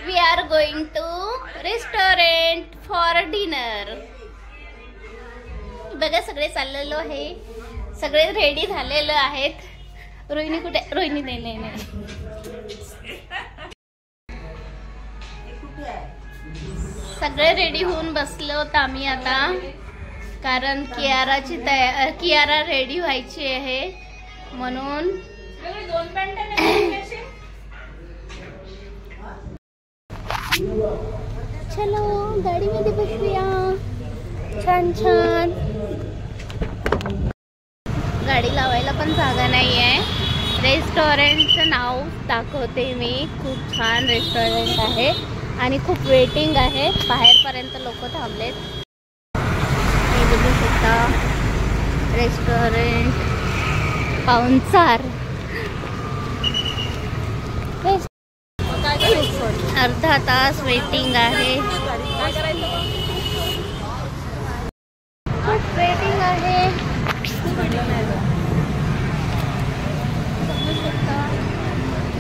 We are going to restaurant for dinner. बघा सगळे चाललेलो आहे, सगळे रेडी झालेलो आहेत. रोहिणी कुठे? रोहिणी नाही. सगळे रेडी होऊन बसलो होत आम्ही आता, कारण कियारा रेडी व्हायची आहे म्हणून. चलो गाडीमध्ये बसूया. छान छान. गाडी लावायला पण जागा नाही आहे. रेस्टॉरंटचं नाव दाखवते मी. खूप छान रेस्टॉरंट आहे आणि खूप वेटिंग आहे. बाहेरपर्यंत लोक थांबलेत. हे बघू शकता रेस्टॉरंट पाहुणचार. अर्धा तास वेटिंग आहे. खूप वेटिंग आहे.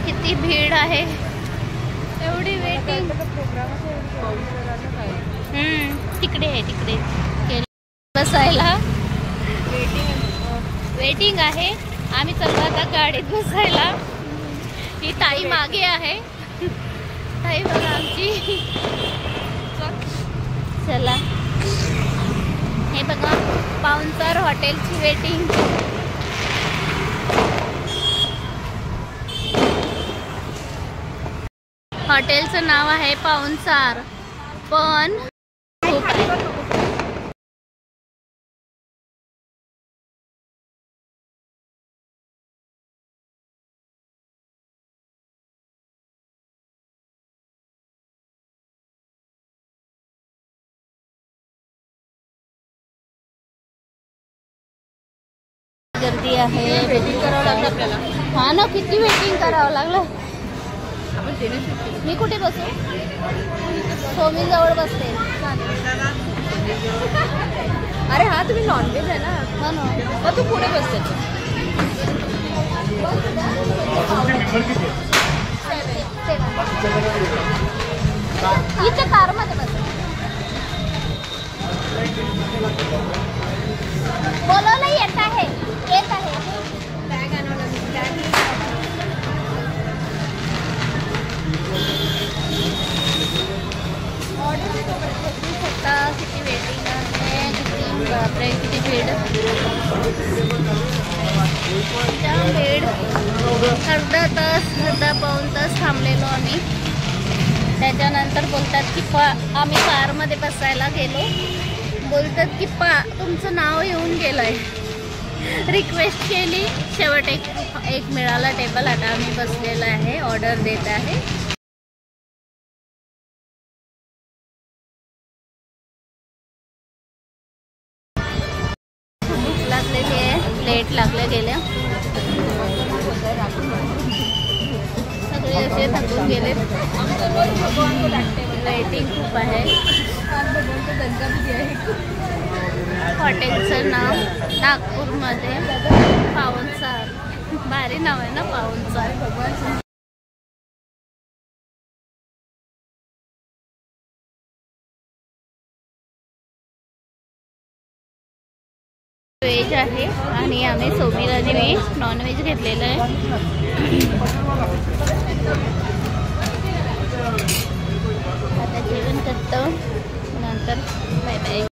किती भीड आहे. एवढी वेटिंग. तिकडे आहे, तिकडे बसायला वेटिंग आहे. आम्ही चला आता गाडीत बसायला. ही ताई मागे आहे. ताई बघा आमची. चला हे बघा पाहुणचार हॉटेलची वेटिंग. हॉटेलचं नाव आहे पाहुणचार, पण खूप आहे. गर्दी आहे. वेटिंग करावं लागलं आपल्याला. हा ना, किती वेटिंग करावं लागलं. मी कुठे बसू? सोमी जवळ बसते. अरे हा तुम्ही नॉनव्हेज आहे ना, म्हणून तू पुढे बसते. इथे कारमध्ये बसते. बोलवलं येत आहे, येत आहे. बॅग आणावं लागेल. किती वेटिंग आहे. बापरे किती भीड. अर्धा पाऊण तास थांबलेलो आम्ही. त्याच्यानंतर बोलतात की आम्ही कारमध्ये बसायला गेलो. बोलतात की तुमचं नाव येऊन गेलंय. रिक्वेस्ट केली, शेवट एक मिळाला टेबल. आता आम्ही बसलेलो आहे, ऑर्डर देत आहे. भूक लागलेली आहे, प्लेट लागल्या गेल्या. सगळे असे थकून गेले. वेटिंग खूप आहे. हॉटेलचं नाव नागपूरमध्ये पाहुणचार. भारी नाव आहे ना पाहुणचार. व्हेज आहे आणि आम्ही सोमीराने नॉनव्हेज घेतलेलं आहे. आता जेवण करतो, नंतर बाय बाय.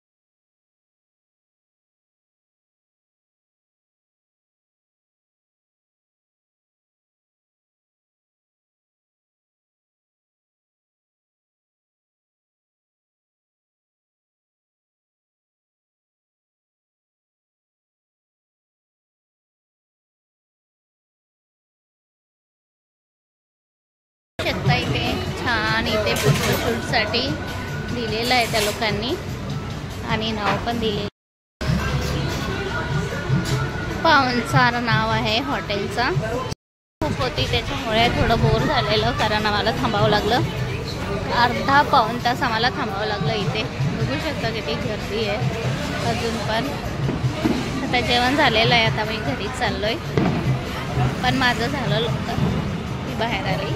शकता इथे छान इथे फोटोशूटसाठी दिलेलं आहे त्या लोकांनी आणि नाव पण दिले. पाहुणचार नाव आहे हॉटेलचा. खूप होती त्याच्यामुळे थोडं बोर झालेलं, कारण आम्हाला थांबावं लागलं. अर्धा पाऊण तास आम्हाला थांबावं लागलं इथे. बघू शकता किती गर्दी आहे अजून पण. आता जेवण झालेलं आहे, आता मी घरी चाललोय. पण माझं झालं लवकर, मी बाहेर आली.